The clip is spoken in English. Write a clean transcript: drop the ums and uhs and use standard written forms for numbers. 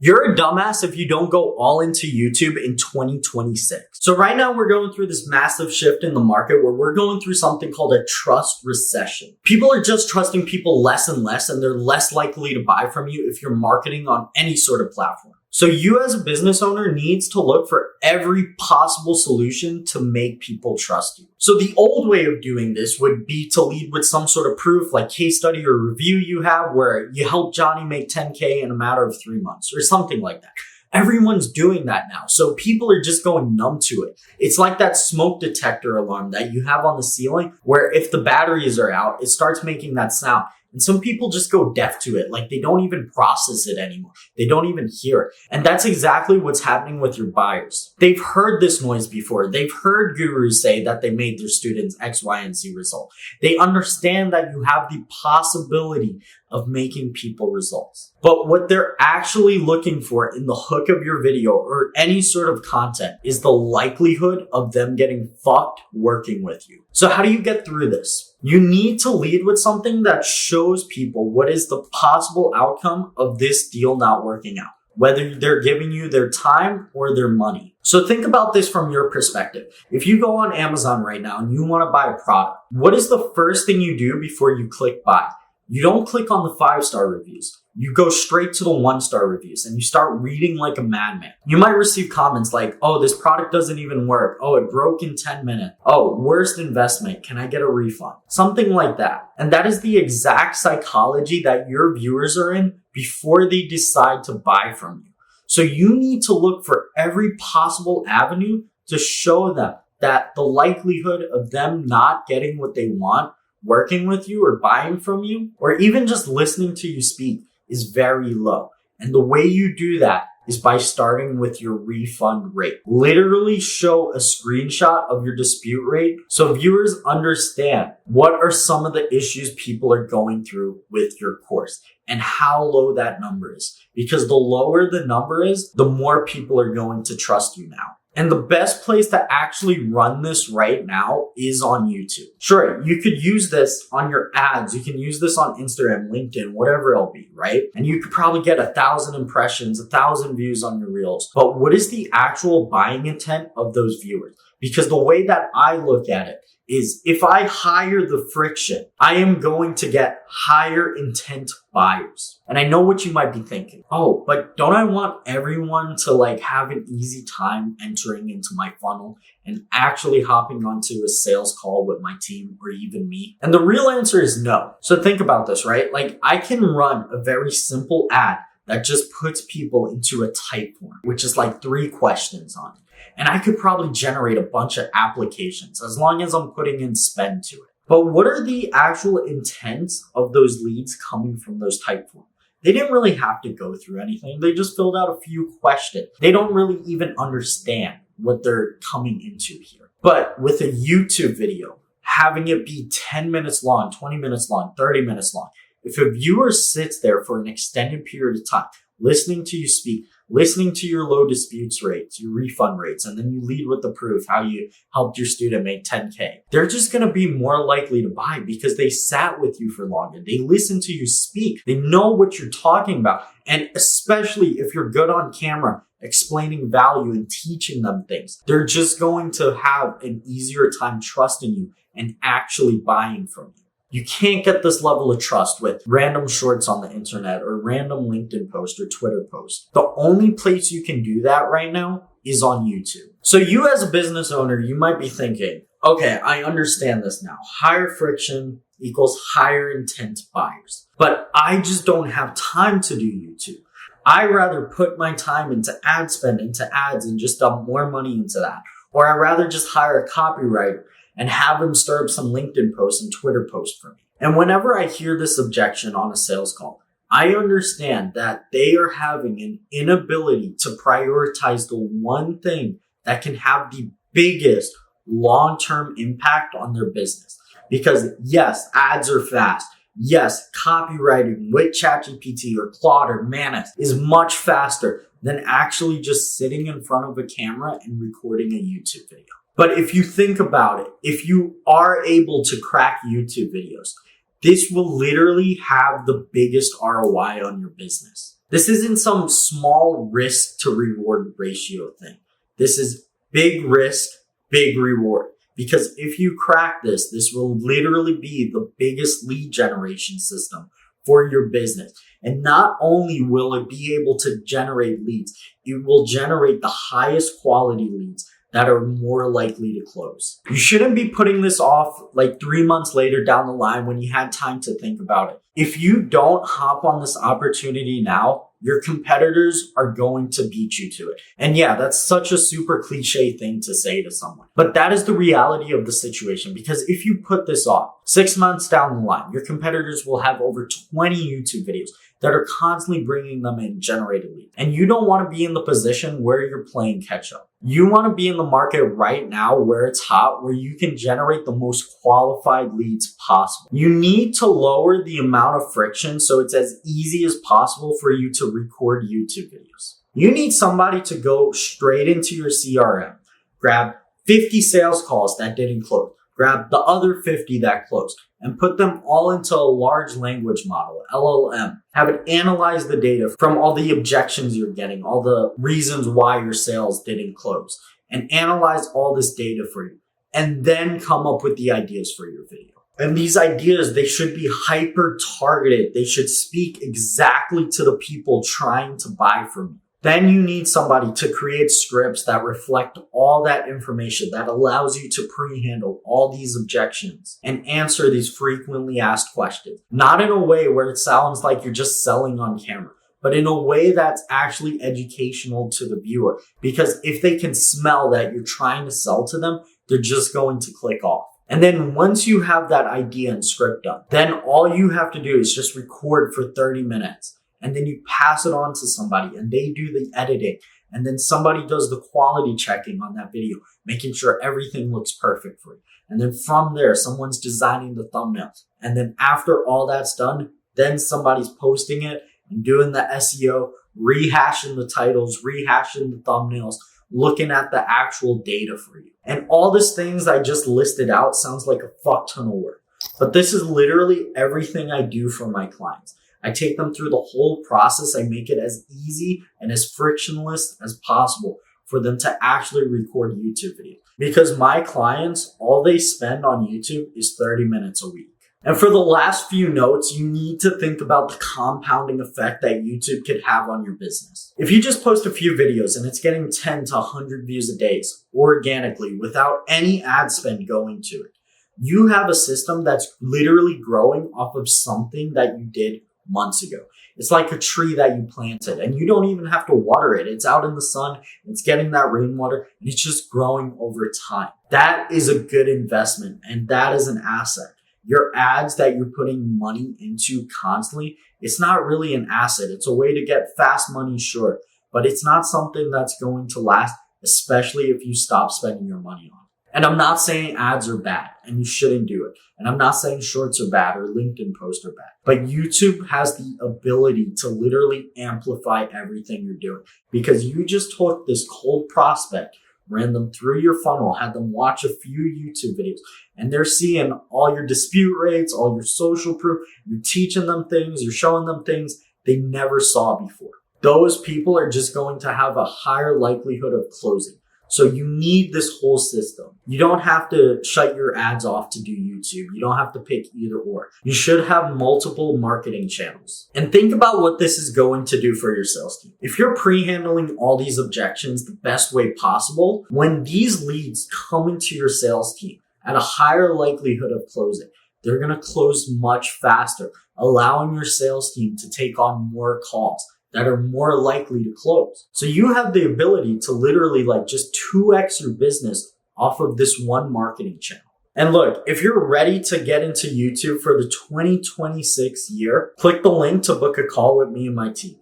You're a dumbass if you don't go all into YouTube in 2026. So right now we're going through this massive shift in the market where we're going through something called a trust recession. People are just trusting people less and less, and they're less likely to buy from you if you're marketing on any sort of platform. So you as a business owner needs to look for every possible solution to make people trust you. So the old way of doing this would be to lead with some sort of proof, like case study or review you have where you helped Johnny make 10K in a matter of 3 months or something like that. Everyone's doing that now. So people are just going numb to it. It's like that smoke detector alarm that you have on the ceiling where if the batteries are out, it starts making that sound. And some people just go deaf to it. Like they don't even process it anymore. They don't even hear it. And that's exactly what's happening with your buyers. They've heard this noise before. They've heard gurus say that they made their students X, Y, and Z result. They understand that you have the possibility of making people results. But what they're actually looking for in the hook of your video or any sort of content is the likelihood of them getting fucked working with you. So how do you get through this? You need to lead with something that shows people what is the possible outcome of this deal not working out, whether they're giving you their time or their money. So think about this from your perspective. If you go on Amazon right now and you want to buy a product, what is the first thing you do before you click buy? You don't click on the 5-star reviews. You go straight to the 1-star reviews and you start reading like a madman. You might receive comments like, oh, this product doesn't even work. Oh, it broke in 10 minutes. Oh, worst investment. Can I get a refund? Something like that. And that is the exact psychology that your viewers are in before they decide to buy from you. So you need to look for every possible avenue to show them that the likelihood of them not getting what they want working with you or buying from you, or even just listening to you speak is very low. And the way you do that is by starting with your refund rate. Literally show a screenshot of your dispute rate so viewers understand what are some of the issues people are going through with your course and how low that number is. Because the lower the number is, the more people are going to trust you now. And the best place to actually run this right now is on YouTube. Sure, you could use this on your ads. You can use this on Instagram, LinkedIn, whatever it'll be, right? And you could probably get 1,000 impressions, 1,000 views on your reels. But what is the actual buying intent of those viewers? Because the way that I look at it is if I hire the friction, I am going to get higher intent buyers. And I know what you might be thinking. Oh, but don't I want everyone to have an easy time entering into my funnel and actually hopping onto a sales call with my team or even me? And the real answer is no. So think about this, right? I can run a very simple ad that just puts people into a type form, which is 3 questions on it. And I could probably generate a bunch of applications as long as I'm putting in spend to it. But what are the actual intents of those leads coming from those type forms? They didn't really have to go through anything. They just filled out a few questions. They don't really even understand what they're coming into here. But with a YouTube video, having it be 10 minutes long, 20 minutes long, 30 minutes long, if a viewer sits there for an extended period of time, listening to you speak, listening to your low disputes rates, your refund rates, and then you lead with the proof how you helped your student make 10K. They're just going to be more likely to buy because they sat with you for longer. They listen to you speak. They know what you're talking about. And especially if you're good on camera, explaining value and teaching them things, they're just going to have an easier time trusting you and actually buying from you. You can't get this level of trust with random shorts on the internet or random LinkedIn post or Twitter post. The only place you can do that right now is on YouTube. So you as a business owner, you might be thinking, okay, I understand this now. Higher friction equals higher intent buyers. But I just don't have time to do YouTube. I rather put my time into ad spend, into ads, and just dump more money into that. Or I rather just hire a copywriter and have them stir up some LinkedIn posts and Twitter posts for me. And whenever I hear this objection on a sales call, I understand that they are having an inability to prioritize the one thing that can have the biggest long-term impact on their business. Because yes, ads are fast. Yes, copywriting with ChatGPT or Claude or Manus is much faster than actually just sitting in front of a camera and recording a YouTube video. But if you think about it, if you are able to crack YouTube videos, this will literally have the biggest ROI on your business. This isn't some small risk to reward ratio thing. This is big risk, big reward. Because if you crack this, this will literally be the biggest lead generation system for your business. And not only will it be able to generate leads, it will generate the highest quality leads that are more likely to close. You shouldn't be putting this off like 3 months later down the line when you had time to think about it. If you don't hop on this opportunity now, your competitors are going to beat you to it. And yeah, that's such a super cliche thing to say to someone. But that is the reality of the situation, because if you put this off 6 months down the line, your competitors will have over 20 YouTube videos that are constantly bringing them in generated leads. And you don't want to be in the position where you're playing catch up. You want to be in the market right now where it's hot, where you can generate the most qualified leads possible. You need to lower the amount of friction so it's as easy as possible for you to record YouTube videos. You need somebody to go straight into your CRM, grab 50 sales calls that didn't close, grab the other 50 that closed, and put them all into a large language model, LLM. Have it analyze the data from all the objections you're getting, all the reasons why your sales didn't close, and analyze all this data for you, and then come up with the ideas for your video. And these ideas, they should be hyper targeted. They should speak exactly to the people trying to buy from you. Then you need somebody to create scripts that reflect all that information, that allows you to pre-handle all these objections and answer these frequently asked questions. Not in a way where it sounds like you're just selling on camera, but in a way that's actually educational to the viewer. Because if they can smell that you're trying to sell to them, they're just going to click off. And then once you have that idea and script done, then all you have to do is just record for 30 minutes. And then you pass it on to somebody and they do the editing. And then somebody does the quality checking on that video, making sure everything looks perfect for you. And then from there, someone's designing the thumbnails. And then after all that's done, then somebody's posting it and doing the SEO, rehashing the titles, rehashing the thumbnails, looking at the actual data for you. And all these things I just listed out sounds like a fuck ton of work. But this is literally everything I do for my clients. I take them through the whole process. I make it as easy and as frictionless as possible for them to actually record YouTube videos. Because my clients, all they spend on YouTube is 30 minutes a week. And for the last few notes, you need to think about the compounding effect that YouTube could have on your business. If you just post a few videos and it's getting 10 to 100 views a day organically without any ad spend going to it, you have a system that's literally growing off of something that you did months ago. It's like a tree that you planted and you don't even have to water it. It's out in the sun, it's getting that rainwater, and it's just growing over time. That is a good investment and that is an asset. Your ads that you're putting money into constantly, it's not really an asset. It's a way to get fast money, sure, but it's not something that's going to last, especially if you stop spending your money on it. And I'm not saying ads are bad and you shouldn't do it. And I'm not saying shorts are bad or LinkedIn posts are bad. But YouTube has the ability to literally amplify everything you're doing because you just took this cold prospect, ran them through your funnel, had them watch a few YouTube videos, and they're seeing all your dispute rates, all your social proof. You're teaching them things, you're showing them things they never saw before. Those people are just going to have a higher likelihood of closing. So you need this whole system. You don't have to shut your ads off to do YouTube. You don't have to pick either or. You should have multiple marketing channels. And think about what this is going to do for your sales team. If you're pre-handling all these objections the best way possible, when these leads come into your sales team at a higher likelihood of closing, they're going to close much faster, allowing your sales team to take on more calls that are more likely to close. So you have the ability to literally just 2x your business off of this one marketing channel. And look, if you're ready to get into YouTube for the 2026 year, click the link to book a call with me and my team.